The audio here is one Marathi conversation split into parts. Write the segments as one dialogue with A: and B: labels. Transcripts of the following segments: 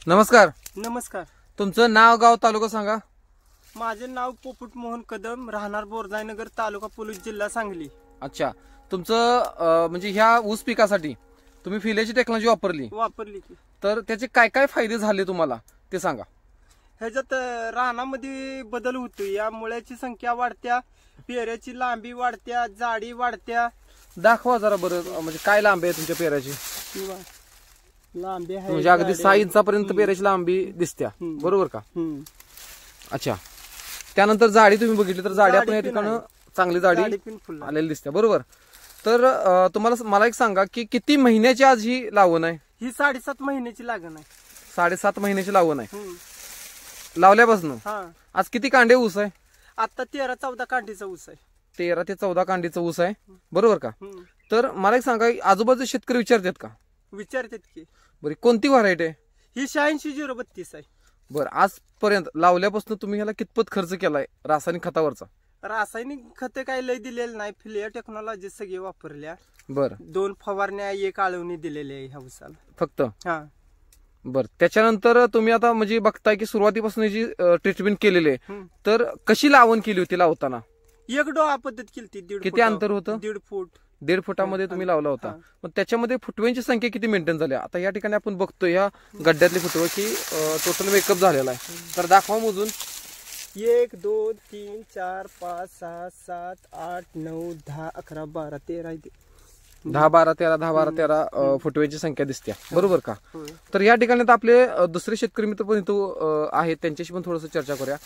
A: नमस्कार.
B: नमस्कार.
A: तुमचं नाव गाव तालुका सांगा.
B: माझे नाव पोपट मोहन कदम, राहणार बोरजाईनगर, तालुका पोलीस, जिल्हा सांगली.
A: अच्छा, तुमचं म्हणजे ह्या ऊस पिकासाठी तुम्ही फिल्याची टेक्नॉलॉजी
B: वापरली की.
A: तर त्याचे काय काय फायदे झाले तुम्हाला ते सांगा.
B: ह्याच्यात रानामध्ये बदल होतो, या मुळ्याची संख्या वाढत्या, पेऱ्याची लांबी वाढत्या, जाडी वाढत्या.
A: दाखवा जरा बरं, म्हणजे काय लांबी आहे तुमच्या पेऱ्याची.
B: लांबी आहे
A: म्हणजे अगदी 6 इंचापर्यंत पेऱ्याची लांबी दिसत्या, बरोबर का. अच्छा, त्यानंतर जाडी तुम्ही बघितली तर जाडी आपण या ठिकाणी चांगली जाडी आलेली दिसते, बरोबर. तर तुम्हाला मला एक सांगा की किती महिन्याची आज ही लावण आहे.
B: ही 7.5 महिन्याची लागण आहे.
A: 7.5 महिन्याची लावण आहे लावल्यापासून. आज किती कांडे ऊस आहे.
B: आता 13-14 कांडीचा ऊस आहे.
A: 13 ते 14 कांडीचा ऊस आहे, बरोबर का. तर मला एक सांगा, आजूबाजूचे शेतकरी विचारतात का.
B: विचारतात की.
A: बरी कोणती व्हरायटी आहे.
B: ही 86-032 आहे.
A: बरं, आजपर्यंत लावल्यापासून तुम्ही ह्याला कितपत खर्च केलाय रासायनिक खतावरचा.
B: रासायनिक खते काही लय दिलेलं नाही, फिलिया टेक्नॉलॉजी सगळी वापरल्या.
A: बरं,
B: 2 फवारण्या, 1 आळवणी दिलेली आहे ह्या ऊसाला
A: फक्त.
B: हा.
A: बर, त्याच्यानंतर तुम्ही आता म्हणजे बघताय की सुरुवातीपासून जी ट्रीटमेंट केलेली आहे, तर कशी लावण केली होती लावताना.
B: 1 डोळा पद्धत केली.
A: किती अंतर होतं.
B: 1.5 फूट.
A: 1.5 फुटामध्ये तुम्ही लावला होता. मग त्याच्यामध्ये फुटव्यांची संख्या किती मेंटेन झाली. आता या ठिकाणी आपण बघतोय ह्या गड्ड्यातली फुटवं की टोटल मेकअप झालेला आहे. तर दाखवा मोजून.
B: 1 2 3 4 5 6 7 8 9 10 11 12 13
A: 10 12 13 फुटव्याची संख्या दिसते, बरोबर का. तर या ठिकाणी आता आपले दुसरे शेतकरी मित्र पण इथं आहेत, त्यांच्याशी पण थोडस चर्चा करूया.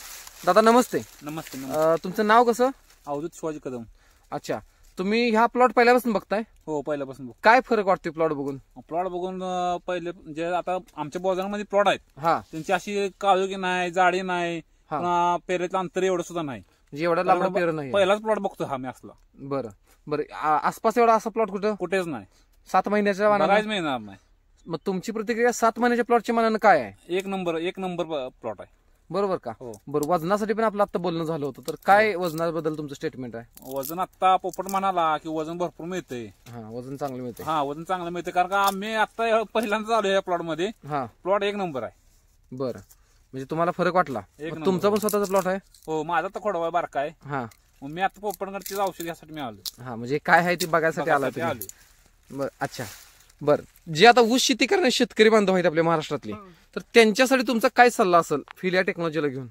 A: दादा नमस्ते.
C: नमस्ते.
A: तुमचं नाव कसं.
C: अवधूत शिवाजी कदम.
A: अच्छा, तुम्ही ह्या प्लॉट पहिल्यापासून बघताय.
C: हो, पहिल्यापासून.
A: काय फरक वाटतोय प्लॉट बघून.
C: प्लॉट बघून पहिले जे आता आमच्या बाजारामध्ये प्लॉट आहेत,
A: हा,
C: त्यांची अशी काळोखी नाही, जाडी नाही, पेरेचं अंतर एवढं सुद्धा नाही.
A: म्हणजे एवढा लांब पेर नाही.
C: पहिलाच प्लॉट बघतो हा मी असला.
A: बरं बरं, आसपास एवढा असा प्लॉट
C: कुठेच नाही.
A: 7 महिन्याच्या
C: बघायच मिळणार नाही.
A: मग तुमची प्रतिक्रिया 7 महिन्याच्या प्लॉटच्या मानानं काय आहे.
C: एक नंबर प्लॉट आहे,
A: बरोबर का.
C: हो.
A: बरं, वजनासाठी पण आपलं आता बोलणं झालं होतं, तर काय वजनाबद्दल तुमचं स्टेटमेंट आहे.
C: वजन आता पोपट म्हणाला की वजन भरपूर मिळतंय.
A: हा, वजन चांगलं मिळतंय.
C: हा, वजन चांगलं मिळतंय, कारण का आम्ही आता पहिल्यांदा आलो या प्लॉट मध्ये.
A: हा,
C: प्लॉट 1 नंबर आहे.
A: बरं, म्हणजे तुम्हाला फरक वाटला. तुमचा पण स्वतःचा प्लॉट आहे.
C: हो, माझा तर खोडवा बारका आहे.
A: हा,
C: मी आता पोपटकडे औषध यासाठी मी आलो.
A: हा, म्हणजे काय आहे ती बघायसाठी आला. बरं, अच्छा. बरं, जे आता ऊस शेती करणारे शेतकरी बांधव आहेत आपल्या महाराष्ट्रातले, तर त्यांच्यासाठी तुमचा काय सल्ला असेल फिलिया टेक्नॉलॉजीला घेऊन.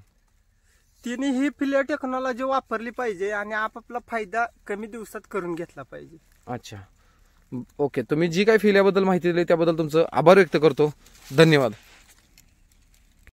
B: तिने ही फिलिया टेक्नॉलॉजी वापरली पाहिजे आणि आपापला फायदा कमी दिवसात करून घेतला पाहिजे.
A: अच्छा, ओके. तुम्ही जी काही फिलियाबद्दल माहिती दिली त्याबद्दल तुमचं आभार व्यक्त करतो. धन्यवाद.